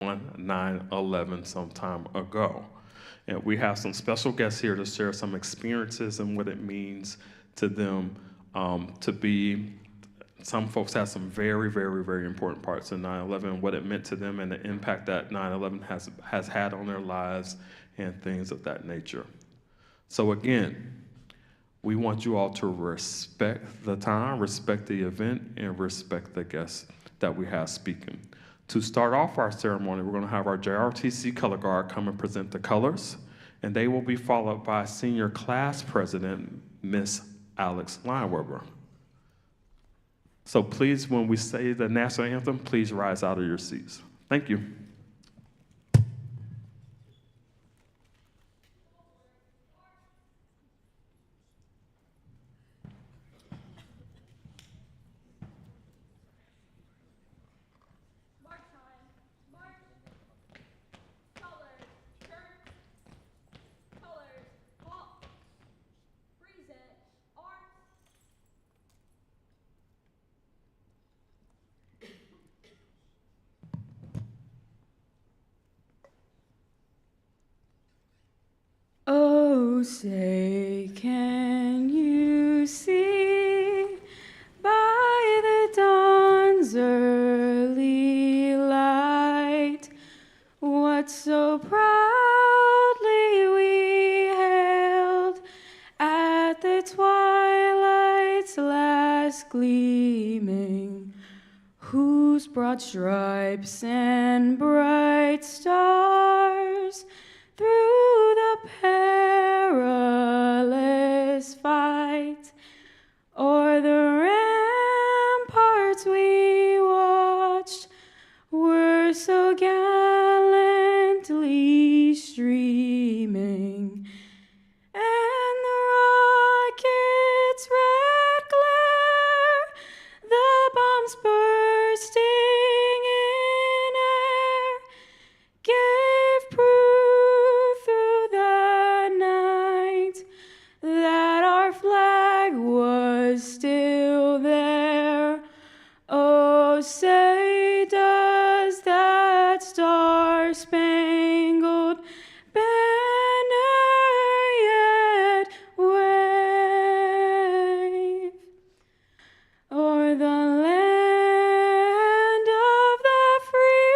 on 9/11 some time ago. And we have some special guests here to share some experiences and what it means to them to be. Some folks have some very, very, very important parts in 9/11, what it meant to them, and the impact that 9/11 has had on their lives and things of that nature. So again, we want you all to respect the time, respect the event, and respect the guests that we have speaking. To start off our ceremony, we're going to have our JRTC Color Guard come and present the colors, and they will be followed by Senior Class President, Miss Alex Lineweber. So please, when we say the national anthem, please rise out of your seats. Thank you. Oh, say, can you see by the dawn's early light what so proudly we hailed at the twilight's last gleaming, whose broad stripes and bright stars through the perilous fight o'er the ramparts we watched were so gallantly streaming, and the rocket's red glare, the bombs bursting in air, gave proof through the night that our flag was still there. Oh, say does that star-spangled banner yet wave o'er the land of the free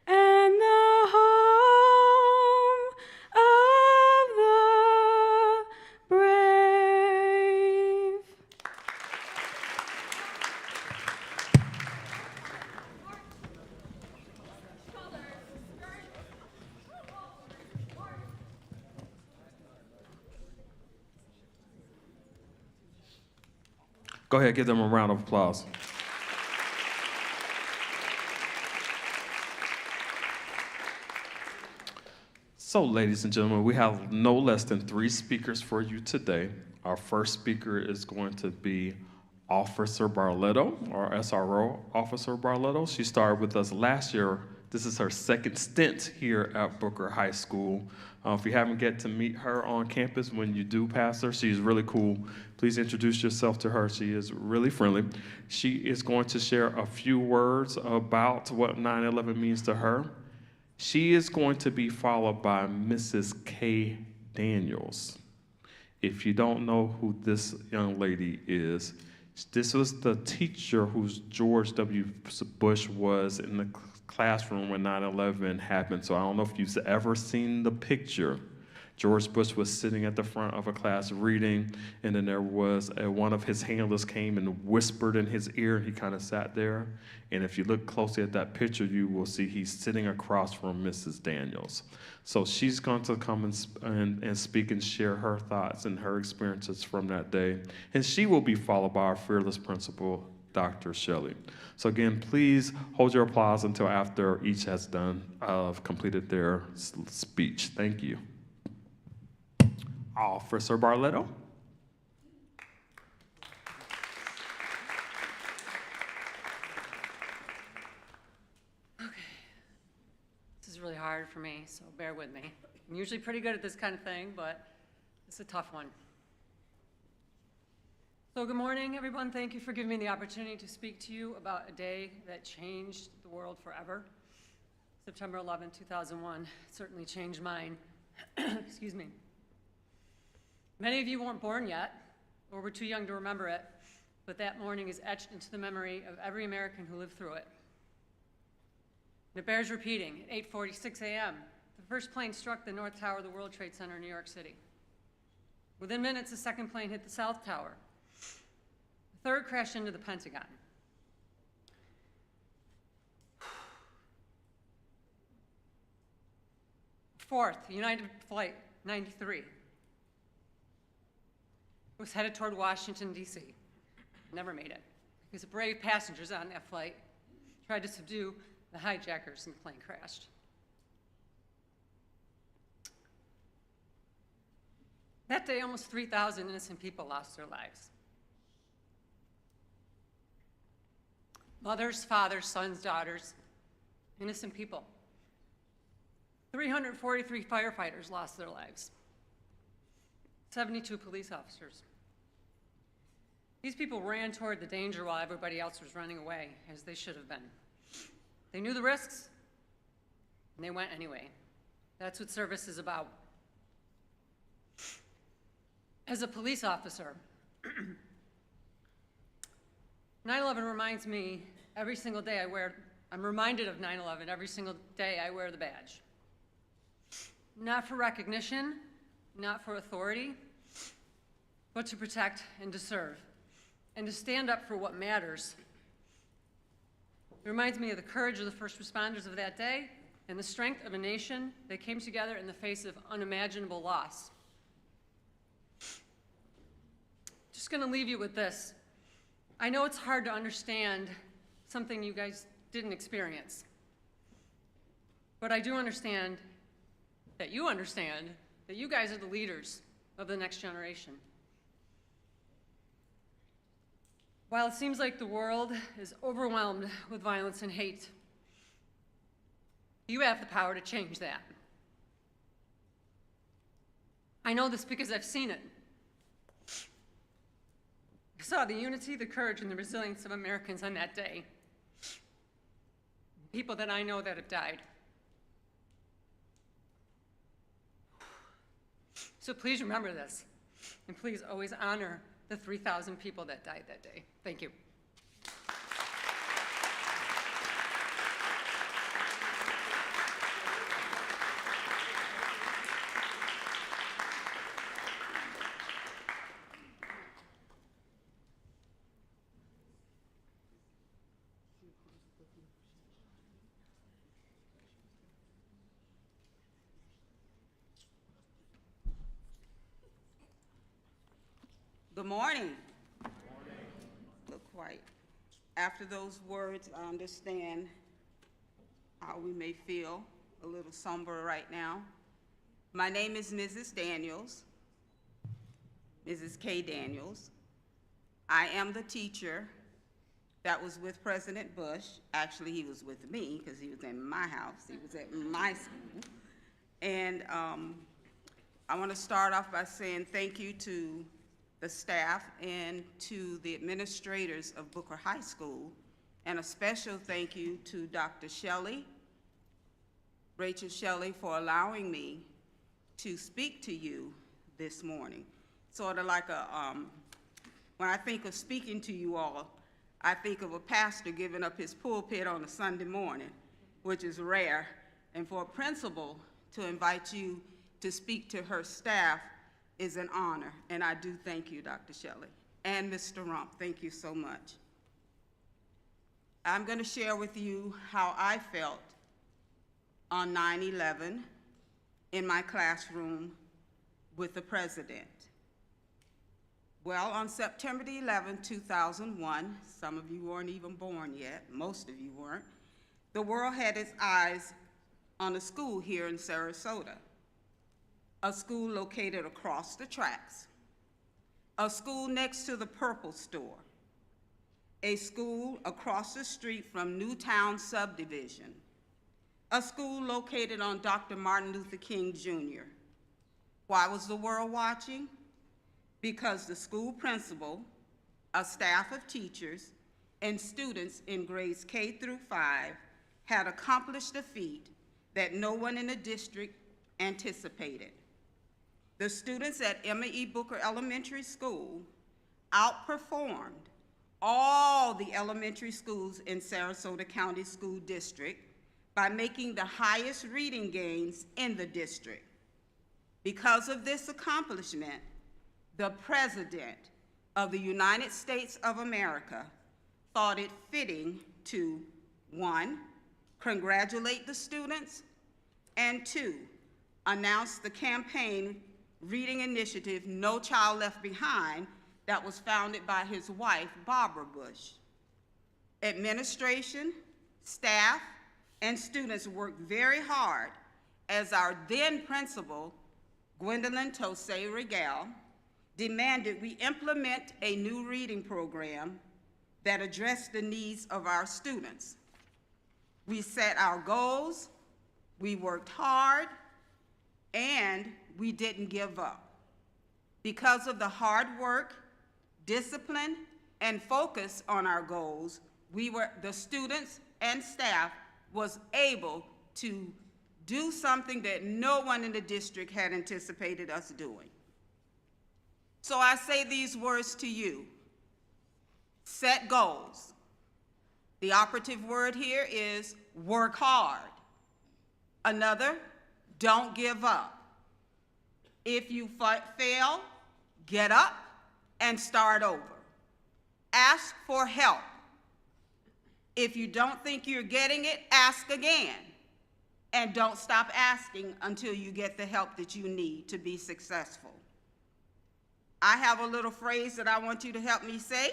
and the home of the brave? Go ahead, give them a round of applause. So, ladies and gentlemen, we have no less than 3 speakers for you today. Our first speaker is going to be Officer Barletto, or SRO Officer Barletto. She started with us last year. This is her second stint here at Booker High School. If you haven't get to meet her on campus, when you do pass her, she's really cool. Please introduce yourself to her. She is really friendly. She is going to share a few words about what 9/11 means to her. She is going to be followed by Mrs. Kay Daniels. If you don't know who this young lady is, this was the teacher whose George W. Bush was in the classroom when 9/11 happened. So I don't know if you've ever seen the picture. George Bush was sitting at the front of a class reading, and then there was one of his handlers came and whispered in his ear, and he kind of sat there. And if you look closely at that picture, you will see he's sitting across from Mrs. Daniels. So she's going to come and speak and share her thoughts and her experiences from that day. And she will be followed by our fearless principal, Dr. Shelley. So again, please hold your applause until after each has completed their speech. Thank you. Officer Barletto. Okay. This is really hard for me, so bear with me. I'm usually pretty good at this kind of thing, but it's a tough one. So good morning, everyone. Thank you for giving me the opportunity to speak to you about a day that changed the world forever. September 11, 2001 certainly changed mine. Excuse me. Many of you weren't born yet, or were too young to remember it, but that morning is etched into the memory of every American who lived through it. And it bears repeating. At 8:46 a.m., the first plane struck the North Tower of the World Trade Center in New York City. Within minutes, the second plane hit the South Tower. The third crashed into the Pentagon. Fourth, United Flight 93 was headed toward Washington, D.C. Never made it because the brave passengers on that flight tried to subdue the hijackers and the plane crashed. That day, almost 3,000 innocent people lost their lives. Mothers, fathers, sons, daughters, innocent people. 343 firefighters lost their lives. 72 police officers. These people ran toward the danger while everybody else was running away, as they should have been. They knew the risks, and they went anyway. That's what service is about. As a police officer, 9/11 reminds me every single day I'm reminded of 9/11 every single day I wear the badge. Not for recognition, not for authority, but to protect and to serve, and to stand up for what matters. It reminds me of the courage of the first responders of that day and the strength of a nation that came together in the face of unimaginable loss. Just gonna leave you with this. I know it's hard to understand something you guys didn't experience, but I do understand that you guys are the leaders of the next generation. While it seems like the world is overwhelmed with violence and hate, you have the power to change that. I know this because I've seen it. I saw the unity, the courage, and the resilience of Americans on that day. People that I know that have died. So please remember this, and please always honor the 3,000 people that died that day. Thank you. Good morning. Look quiet. After those words, I understand how we may feel a little somber right now. My name is Mrs. Daniels, Mrs. K. Daniels. I am the teacher that was with President Bush. Actually, he was with me because he was in my house. He was at my school. And I want to start off by saying thank you to the staff and to the administrators of Booker High School, and a special thank you to Dr. Shelley, Rachel Shelley, for allowing me to speak to you this morning. Sort of like when I think of speaking to you all, I think of a pastor giving up his pulpit on a Sunday morning, which is rare, and for a principal to invite you to speak to her staff is an honor, and I do thank you, Dr. Shelley. And Mr. Rump, thank you so much. I'm going to share with you how I felt on 9/11 in my classroom with the president. Well, on September the 11th, 2001, some of you weren't even born yet, most of you weren't, the world had its eyes on a school here in Sarasota. A school located across the tracks, a school next to the Purple Store, a school across the street from Newtown Subdivision, a school located on Dr. Martin Luther King Jr. Why was the world watching? Because the school principal a staff of teachers, and students in grades K through 5 had accomplished a feat that no one in the district anticipated. The students at Emma E. Booker Elementary School outperformed all the elementary schools in Sarasota County School District by making the highest reading gains in the district. Because of this accomplishment, the President of the United States of America thought it fitting to, 1, congratulate the students, and 2, announce the campaign reading initiative, No Child Left Behind, that was founded by his wife, Barbara Bush. Administration, staff, and students worked very hard as our then principal, Gwendolyn Tosay Regal, demanded we implement a new reading program that addressed the needs of our students. We set our goals, we worked hard, and we didn't give up. Because of the hard work, discipline, and focus on our goals, the students and staff was able to do something that no one in the district had anticipated us doing. So I say these words to you. Set goals. The operative word here is work hard. Another, don't give up. If you fail, get up and start over. Ask for help. If you don't think you're getting it, ask again. And don't stop asking until you get the help that you need to be successful. I have a little phrase that I want you to help me say.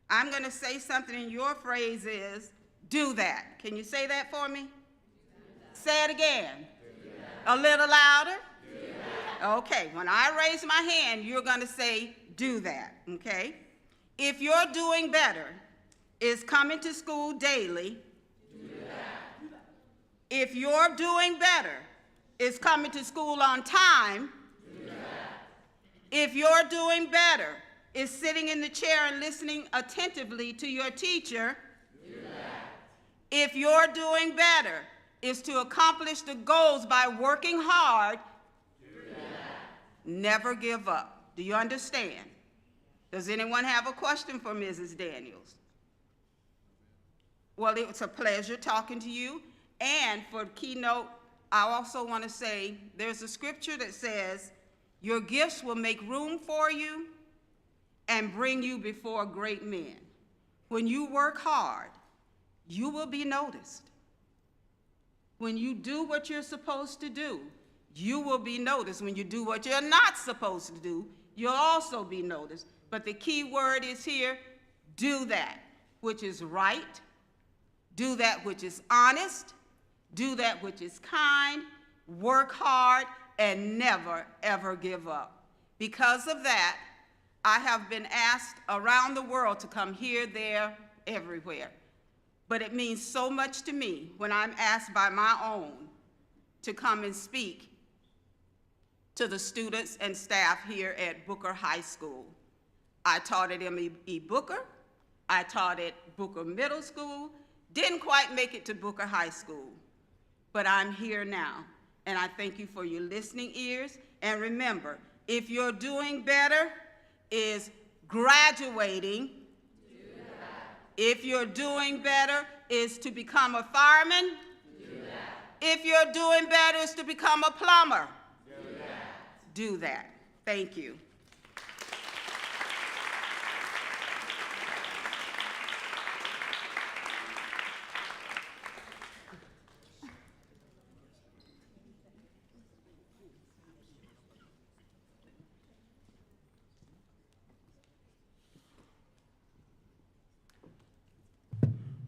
I'm going to say something, and your phrase is, do that. Can you say that for me? Say it again. A little louder. Okay, when I raise my hand, you're going to say, do that, okay? If you're doing better is coming to school daily, do that. If you're doing better is coming to school on time, do that. If you're doing better is sitting in the chair and listening attentively to your teacher, do that. If you're doing better is to accomplish the goals by working hard, never give up. Do you understand? Does anyone have a question for Mrs. Daniels? Well, it was a pleasure talking to you. And for keynote, I also want to say there's a scripture that says, your gifts will make room for you and bring you before great men. When you work hard, you will be noticed. When you do what you're supposed to do, you will be noticed. When you do what you're not supposed to do, you'll also be noticed. But the key word is here, do that which is right, do that which is honest, do that which is kind, work hard, and never, ever give up. Because of that, I have been asked around the world to come here, there, everywhere. But it means so much to me when I'm asked by my own to come and speak to the students and staff here at Booker High School. I taught at M.E. Booker, I taught at Booker Middle School, didn't quite make it to Booker High School, but I'm here now, and I thank you for your listening ears. And remember, if you're doing better is graduating, if you're doing better is to become a fireman, if you're doing better is to become a plumber, do that. Thank you.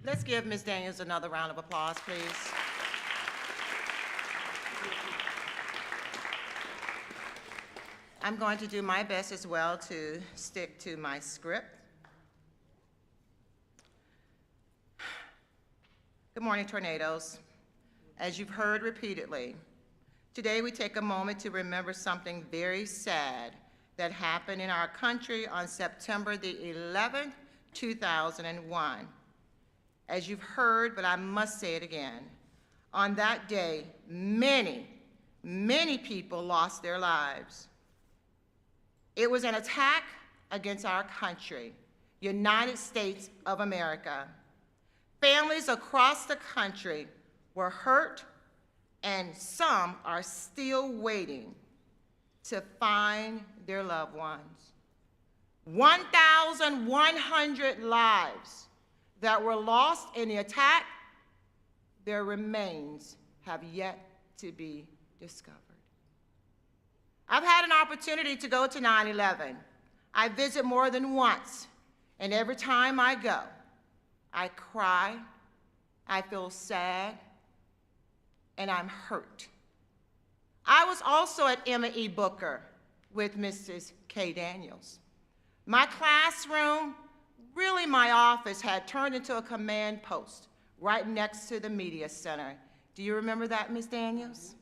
Let's give Ms. Daniels another round of applause, please. I'm going to do my best as well to stick to my script. Good morning, tornadoes. As you've heard repeatedly, today we take a moment to remember something very sad that happened in our country on September the 11th, 2001. As you've heard, but I must say it again, on that day, many, many people lost their lives. It was an attack against our country, United States of America. Families across the country were hurt, and some are still waiting to find their loved ones. 1,100 lives that were lost in the attack, their remains have yet to be discovered. I've had an opportunity to go to 9/11. I visit more than once, and every time I go, I cry, I feel sad, and I'm hurt. I was also at Emma E. Booker with Mrs. Kay Daniels. My classroom, really my office, had turned into a command post right next to the media center. Do you remember that, Ms. Daniels?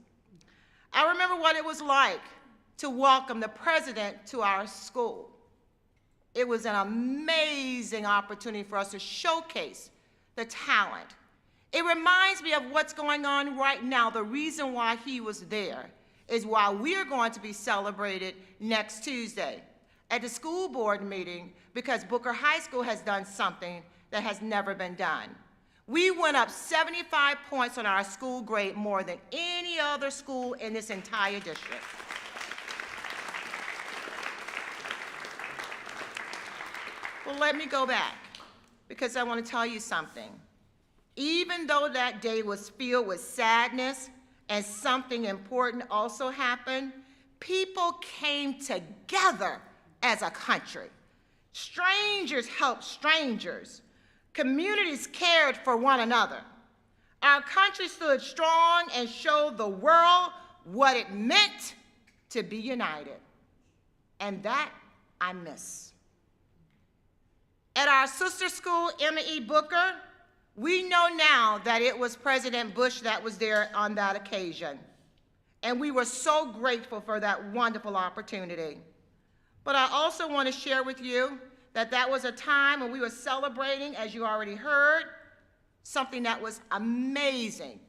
I remember what it was like to welcome the president to our school. It was an amazing opportunity for us to showcase the talent. It reminds me of what's going on right now. The reason why he was there is why we're going to be celebrated next Tuesday at the school board meeting, because Booker High School has done something that has never been done. We went up 75 points on our school grade, more than any other school in this entire district. Well, let me go back, because I want to tell you something. Even though that day was filled with sadness and something important also happened, people came together as a country. Strangers helped strangers. Communities cared for one another. Our country stood strong and showed the world what it meant to be united. And that I miss. At our sister school, Emma E. Booker, we know now that it was President Bush that was there on that occasion. And we were so grateful for that wonderful opportunity. But I also want to share with you that that was a time when we were celebrating, as you already heard, something that was amazing.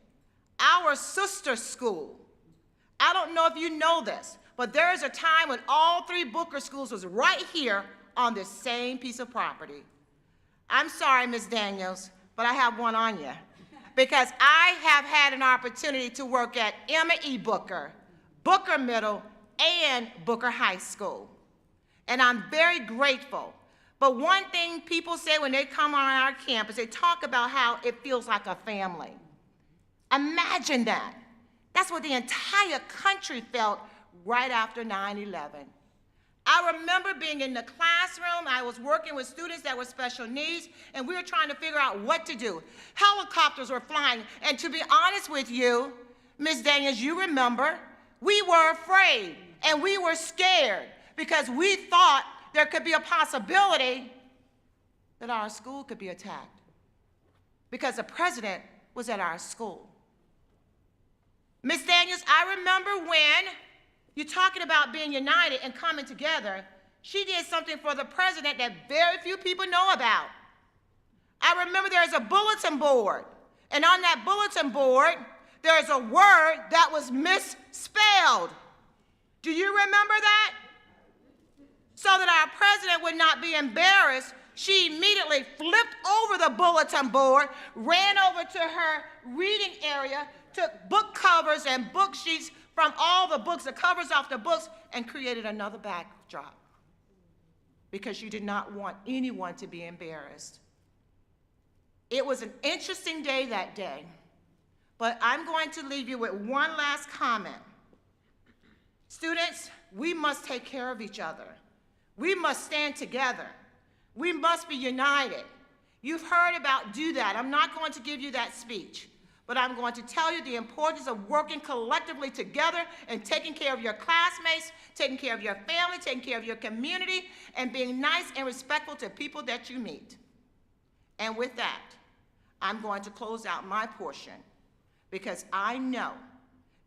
Our sister school, I don't know if you know this, but there is a time when all three Booker schools was right here on this same piece of property. I'm sorry, Ms. Daniels, but I have one on you, because I have had an opportunity to work at Emma E. Booker, Booker Middle, and Booker High School. And I'm very grateful. But one thing people say when they come on our campus, they talk about how it feels like a family. Imagine that. That's what the entire country felt right after 9/11. I remember being in the classroom. I was working with students that were special needs, and we were trying to figure out what to do. Helicopters were flying, and to be honest with you, Ms. Daniels, you remember, we were afraid, and we were scared, because we thought there could be a possibility that our school could be attacked, because the president was at our school. Ms. Daniels, I remember when you're talking about being united and coming together, she did something for the president that very few people know about. I remember there's a bulletin board, and on that bulletin board, there's a word that was misspelled. Do you remember that? So that our president would not be embarrassed, she immediately flipped over the bulletin board, ran over to her reading area, took book covers and book sheets from all the books, the covers off the books, and created another backdrop, because she did not want anyone to be embarrassed. It was an interesting day that day, but I'm going to leave you with one last comment. Students, we must take care of each other. We must stand together. We must be united. You've heard about do that. I'm not going to give you that speech, but I'm going to tell you the importance of working collectively together and taking care of your classmates, taking care of your family, taking care of your community, and being nice and respectful to people that you meet. And with that, I'm going to close out my portion, because I know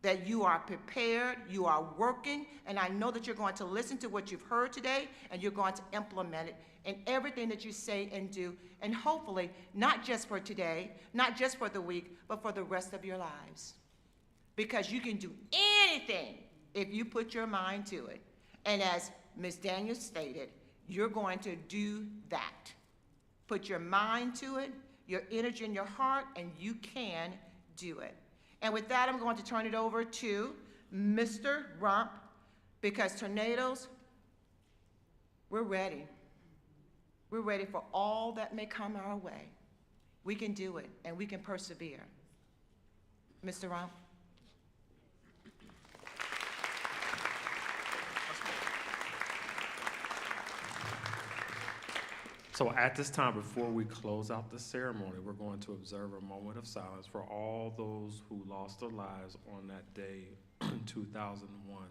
that you are prepared, you are working, and I know that you're going to listen to what you've heard today, and you're going to implement it in everything that you say and do, and hopefully, not just for today, not just for the week, but for the rest of your lives. Because you can do anything if you put your mind to it. And as Ms. Daniels stated, you're going to do that. Put your mind to it, your energy and your heart, and you can do it. And with that, I'm going to turn it over to Mr. Rump, because tornadoes, we're ready. We're ready for all that may come our way. We can do it, and we can persevere. Mr. Rump? So at this time, before we close out the ceremony, we're going to observe a moment of silence for all those who lost their lives on that day in 2001.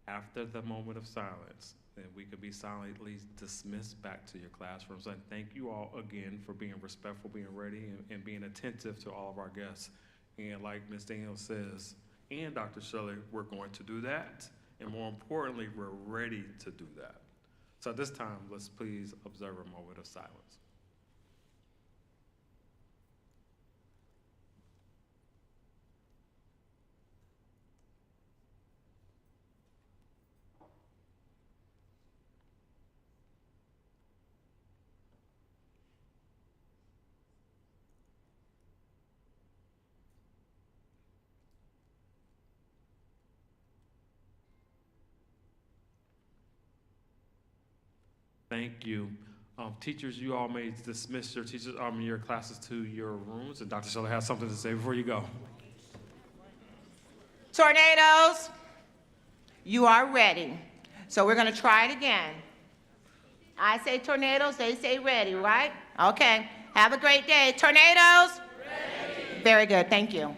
After the moment of silence, then we could be silently dismissed back to your classrooms. And thank you all again for being respectful, being ready, and being attentive to all of our guests. And like Ms. Daniels says, and Dr. Shelley, we're going to do that. And more importantly, we're ready to do that. So at this time, let's please observe a moment of silence. Thank you. Teachers, you all may dismiss your teachers, your classes to your rooms, and Dr. Shelley has something to say before you go. Tornadoes, you are ready. So we're going to try it again. I say tornadoes, they say ready, right? Okay. Have a great day. Tornadoes? Ready. Very good. Thank you.